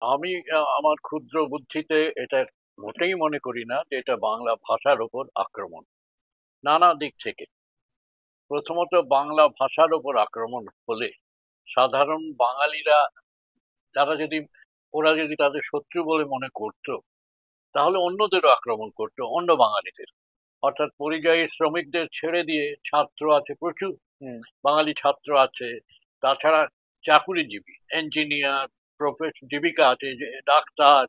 আমি আমার ক্ষুদ্র বুদ্ধিতে এটা মোটেই মনে করি না যে এটা বাংলা ভাষার ওপর আক্রমণ। নানা দিক থেকে প্রথমত বাংলা ভাষার ওপর আক্রমণ হলে সাধারণ বাঙালিরা তারা যদি ওরা যদি তাদের শত্রু বলে মনে করতো তাহলে অন্যদেরও আক্রমণ করতো, অন্য বাঙালিদের। অর্থাৎ পরিযায়ী শ্রমিকদের ছেড়ে দিয়ে ছাত্র আছে প্রচুর, হুম। বাঙালি ছাত্র আছে। তাছাড়া চাকুরিজীবী, ইঞ্জিনিয়ার, জীবিকা আছে, যে ডাক্তার,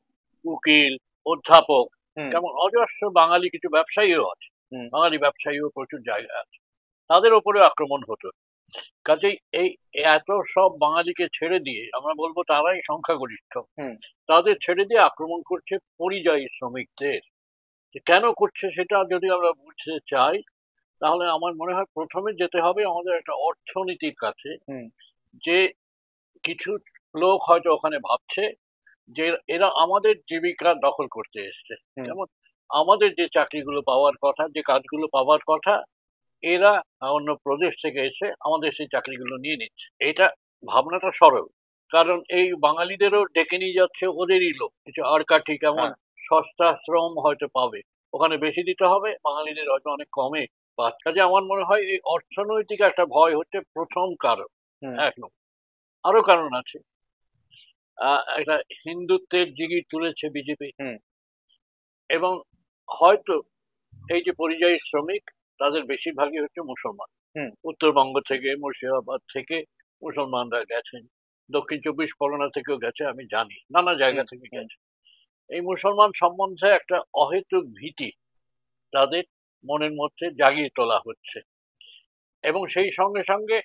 উকিল, অধ্যাপক, হুম। কেমন অজস্র বাঙালি কিছু ব্যবসায়ীও আছে। হুম। বাঙালি ব্যবসায়ীও প্রচুর জায়গায় আছে, তাদের ওপরে আক্রমণ হতো। কাজেই এই এত সব বাঙালিকে ছেড়ে দিয়ে আমরা বলবো তারাই সংখ্যাগরিষ্ঠ, হুম। তাদের ছেড়ে দিয়ে আক্রমণ করছে পরিযায়ী শ্রমিকদের। যে কেন করছে সেটা যদি আমরা বুঝতে চাই তাহলে আমার মনে হয় প্রথমে যেতে হবে আমাদের একটা অর্থনীতির কাছে। হুম। যে কিছু লোক হয়তো ওখানে ভাবছে যে এরা আমাদের জীবিকা দখল করতে এসছে। হুম। যেমন আমাদের যে চাকরিগুলো পাওয়ার কথা, যে কাজগুলো পাওয়ার কথা, এরা অন্য প্রদেশ থেকে এসে আমাদের সেই চাকরিগুলো নিয়ে নিচ্ছে। এটা ভাবনাটা সরল। কারণ এই বাঙালিদেরও ডেকে নিয়ে যাচ্ছে ওদেরই লোক, কিছু আরকাঠি কেমন হ্যাঁ। সস্তা শ্রম হয়তো পাবে, ওখানে বেশি দিতে হবে, বাঙালিদের হয়তো অনেক কমে পাচ্ছে। কাজে আমার মনে হয় এই অর্থনৈতিক একটা ভয় হচ্ছে প্রথম কারণ। হুম। এক নম্বর। আরো কারণ আছে। একটা হিন্দুত্বের জিগির তুলেছে বিজেপি, হুম। এবং হয়তো এই যে পরিযায়ী শ্রমিক তাদের বেশিরভাগই হচ্ছে মুসলমান। হুম। উত্তরবঙ্গ থেকে, মুর্শিদাবাদ থেকে মুসলমানরা গেছেন, দক্ষিণ চব্বিশ পরগনা থেকেও গেছে, আমি জানি নানা হুম। জায়গা থেকে হুম। গেছে। এই মুসলমান সম্বন্ধে একটা অহেতুক ভীতি তাদের মনের মধ্যে জাগিয়ে তোলা হচ্ছে। এবং সেই সঙ্গে সঙ্গে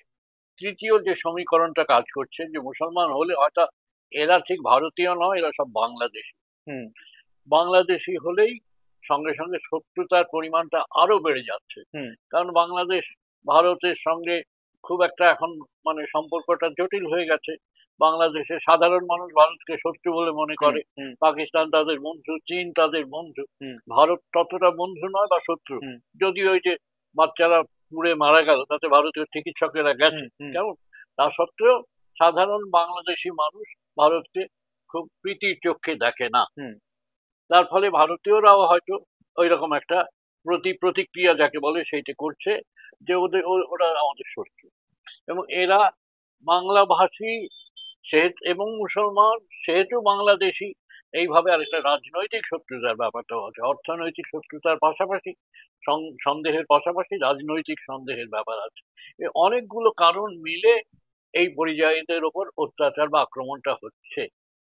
তৃতীয় যে সমীকরণটা কাজ করছে যে মুসলমান হলে হয়তো এরা ঠিক ভারতীয় নয়, এরা সব বাংলাদেশি। হুম। বাংলাদেশি হলেই সঙ্গে সঙ্গে শত্রুতার পরিমাণটা আরো বেড়ে যাচ্ছে। হুম। কারণ বাংলাদেশ ভারতের সঙ্গে খুব একটা এখন মানে সম্পর্কটা জটিল হয়ে গেছে। বাংলাদেশের সাধারণ মানুষ ভারতকে শত্রু বলে মনে হুম। করে। হুম। পাকিস্তান তাদের বন্ধু, চীন তাদের বন্ধু, হুম। ভারত ততটা বন্ধু নয় বা শত্রু। হুম। যদি ওই যে বাচ্চারা পুড়ে মারা গেল তাতে ভারতীয় চিকিৎসকেরা হুম। গেছে, হুম। কেমন? তা সত্ত্বেও সাধারণ বাংলাদেশি মানুষ ভারতকে খুব প্রীতির চোখে দেখে না। হুম। তার ফলে ভারতীয়রাও হয়তো ওই রকম একটা প্রতিক্রিয়া যাকে বলে সেইটা করছে, যে ওরা আমাদের শত্রু। এবং এরা বাংলা ভাষী সেহেতু এবং মুসলমান সেহেতু বাংলাদেশি, এইভাবে আরেকটা রাজনৈতিক শত্রুতার ব্যাপারটাও আছে। অর্থনৈতিক শত্রুতার পাশাপাশি সন্দেহের পাশাপাশি রাজনৈতিক সন্দেহের ব্যাপার আছে। অনেকগুলো কারণ মিলে এই পরিযায়ীদের ওপর অত্যাচার বা আক্রমণটা হচ্ছে।